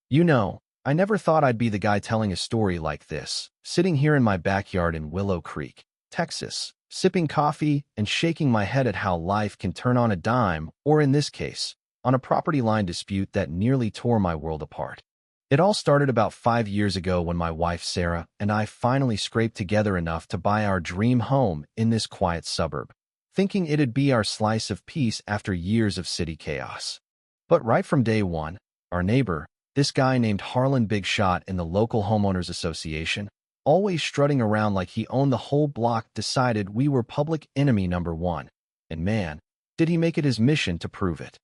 You know, I never thought I'd be the guy telling a story like this, sitting here in my backyard in Willow Creek, Texas, sipping coffee and shaking my head at how life can turn on a dime, or in this case, on a property line dispute that nearly tore my world apart. It all started about 5 years ago when my wife Sarah and I finally scraped together enough to buy our dream home in this quiet suburb, thinking it'd be our slice of peace after years of city chaos. But right from day one, our neighbor, this guy named Harlan Big Shot in the local homeowners association, always strutting around like he owned the whole block, decided we were public enemy number one. And man, did he make it his mission to prove it.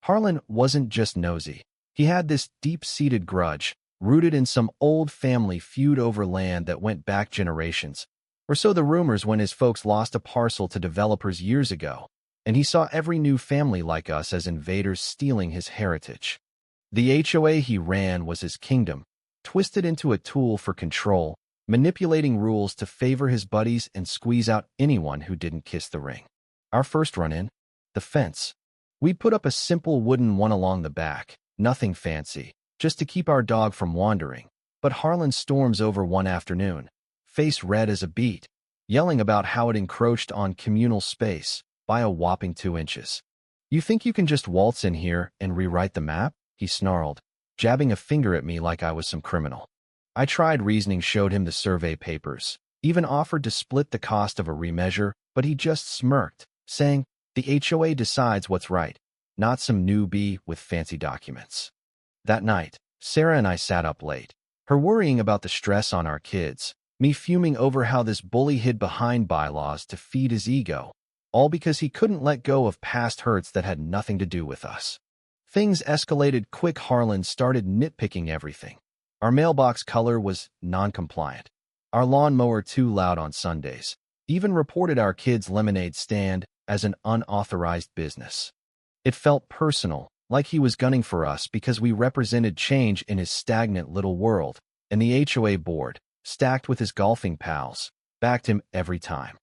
Harlan wasn't just nosy. He had this deep-seated grudge, rooted in some old family feud over land that went back generations. Or so the rumors when his folks lost a parcel to developers years ago, and he saw every new family like us as invaders stealing his heritage. The HOA he ran was his kingdom, twisted into a tool for control, manipulating rules to favor his buddies and squeeze out anyone who didn't kiss the ring. Our first run-in? The fence. We'd put up a simple wooden one along the back, nothing fancy, just to keep our dog from wandering. But Harlan storms over one afternoon, face red as a beet, yelling about how it encroached on communal space by a whopping 2 inches. "You think you can just waltz in here and rewrite the map?" he snarled, jabbing a finger at me like I was some criminal. I tried reasoning, showed him the survey papers, even offered to split the cost of a remeasure, but he just smirked, saying, "The HOA decides what's right, not some newbie with fancy documents." That night, Sarah and I sat up late, her worrying about the stress on our kids, me fuming over how this bully hid behind bylaws to feed his ego, all because he couldn't let go of past hurts that had nothing to do with us. Things escalated quick. Harlan started nitpicking everything. Our mailbox color was non-compliant, our lawnmower too loud on Sundays, even reported our kids' lemonade stand as an unauthorized business. It felt personal, like he was gunning for us because we represented change in his stagnant little world, and the HOA board, stacked with his golfing pals, backed him every time.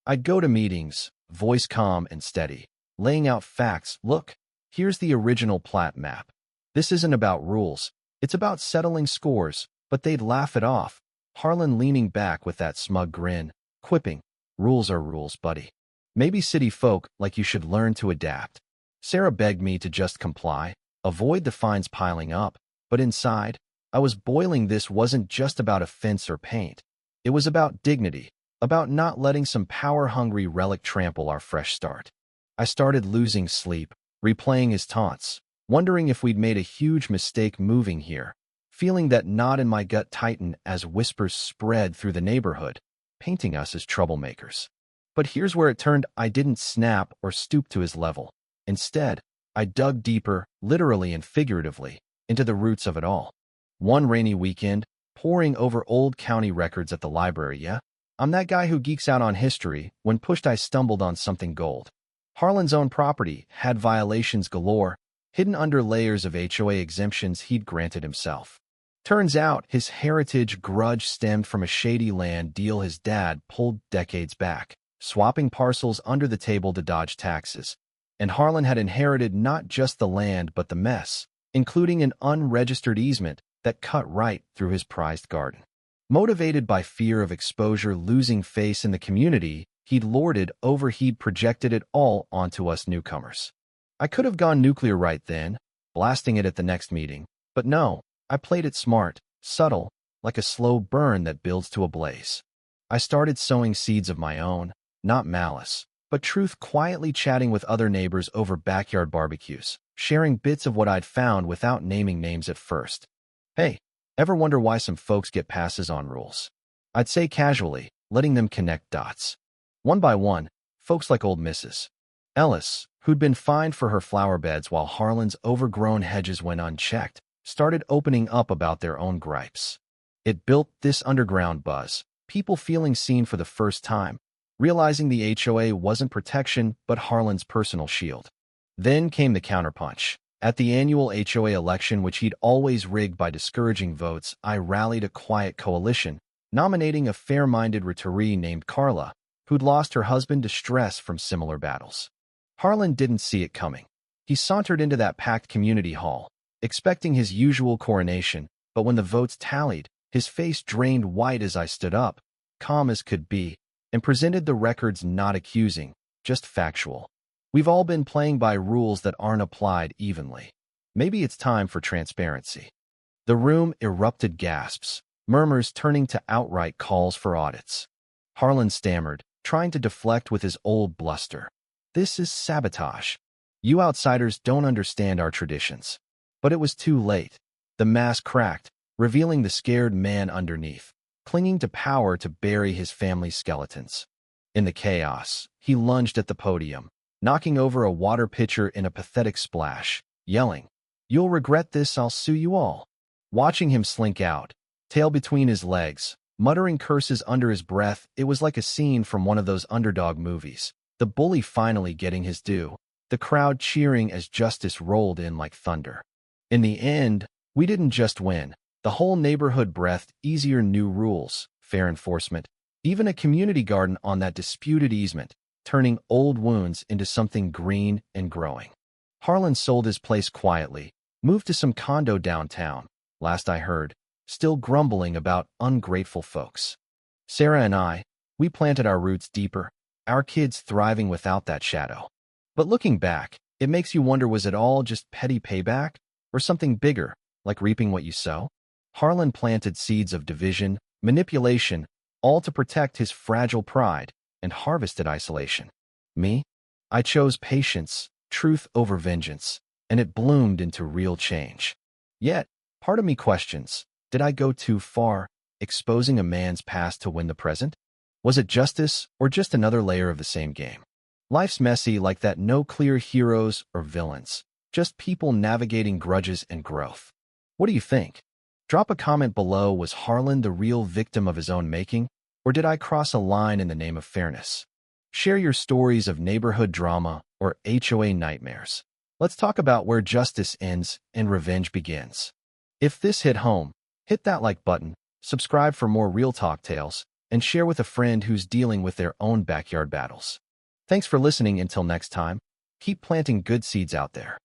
I'd go to meetings, voice calm and steady, laying out facts. "Look, here's the original plat map. This isn't about rules, it's about settling scores," but they'd laugh it off, Harlan leaning back with that smug grin, quipping, "Rules are rules, buddy. Maybe city folk like you should learn to adapt." Sarah begged me to just comply, avoid the fines piling up, but inside, I was boiling. This wasn't just about a fence or paint. It was about dignity, about not letting some power-hungry relic trample our fresh start. I started losing sleep, replaying his taunts, wondering if we'd made a huge mistake moving here, feeling that knot in my gut tighten as whispers spread through the neighborhood, painting us as troublemakers. But here's where it turned. I didn't snap or stoop to his level. Instead, I dug deeper, literally and figuratively, into the roots of it all. One rainy weekend, poring over old county records at the library. Yeah, I'm that guy who geeks out on history. When pushed, I stumbled on something gold. Harlan's own property had violations galore, hidden under layers of HOA exemptions he'd granted himself. Turns out his heritage grudge stemmed from a shady land deal his dad pulled decades back, swapping parcels under the table to dodge taxes. And Harlan had inherited not just the land but the mess, including an unregistered easement that cut right through his prized garden. Motivated by fear of exposure, losing face in the community he'd lorded over, he'd projected it all onto us newcomers. I could have gone nuclear right then, blasting it at the next meeting, but no, I played it smart, subtle, like a slow burn that builds to a blaze. I started sowing seeds of my own, not malice, but truth, quietly chatting with other neighbors over backyard barbecues, sharing bits of what I'd found without naming names at first. "Hey, ever wonder why some folks get passes on rules?" I'd say casually, letting them connect dots. One by one, folks like old Mrs. Ellis, who'd been fined for her flower beds while Harlan's overgrown hedges went unchecked, started opening up about their own gripes. It built this underground buzz, people feeling seen for the first time, realizing the HOA wasn't protection but Harlan's personal shield. Then came the counterpunch. At the annual HOA election, which he'd always rigged by discouraging votes, I rallied a quiet coalition, nominating a fair-minded retiree named Carla, who'd lost her husband to stress from similar battles. Harlan didn't see it coming. He sauntered into that packed community hall, expecting his usual coronation, but when the votes tallied, his face drained white as I stood up, calm as could be, and presented the records not accusing, just factual. We've all been playing by rules that aren't applied evenly. Maybe it's time for transparency. The room erupted gasps, murmurs turning to outright calls for audits. Harlan stammered, trying to deflect with his old bluster. This is sabotage. You outsiders don't understand our traditions. But it was too late. The mask cracked, revealing the scared man underneath, clinging to power to bury his family's skeletons. In the chaos, he lunged at the podium, knocking over a water pitcher in a pathetic splash, yelling, "You'll regret this, I'll sue you all." Watching him slink out, tail between his legs, muttering curses under his breath, it was like a scene from one of those underdog movies. The bully finally getting his due, the crowd cheering as justice rolled in like thunder. In the end, we didn't just win. The whole neighborhood breathed easier new rules, fair enforcement, even a community garden on that disputed easement, turning old wounds into something green and growing. Harlan sold his place quietly, moved to some condo downtown, last I heard, still grumbling about ungrateful folks. Sarah and I, we planted our roots deeper, our kids thriving without that shadow. But looking back, it makes you wonder, was it all just petty payback, or something bigger, like reaping what you sow? Harlan planted seeds of division, manipulation, all to protect his fragile pride, and harvested isolation. Me? I chose patience, truth over vengeance, and it bloomed into real change. Yet, part of me questions, did I go too far, exposing a man's past to win the present? Was it justice, or just another layer of the same game? Life's messy like that, no clear heroes or villains, just people navigating grudges and growth. What do you think? Drop a comment below. Was Harlan the real victim of his own making, or did I cross a line in the name of fairness? Share your stories of neighborhood drama or HOA nightmares. Let's talk about where justice ends and revenge begins. If this hit home, hit that like button, subscribe for more real talk tales, and share with a friend who's dealing with their own backyard battles. Thanks for listening. Until next time, keep planting good seeds out there.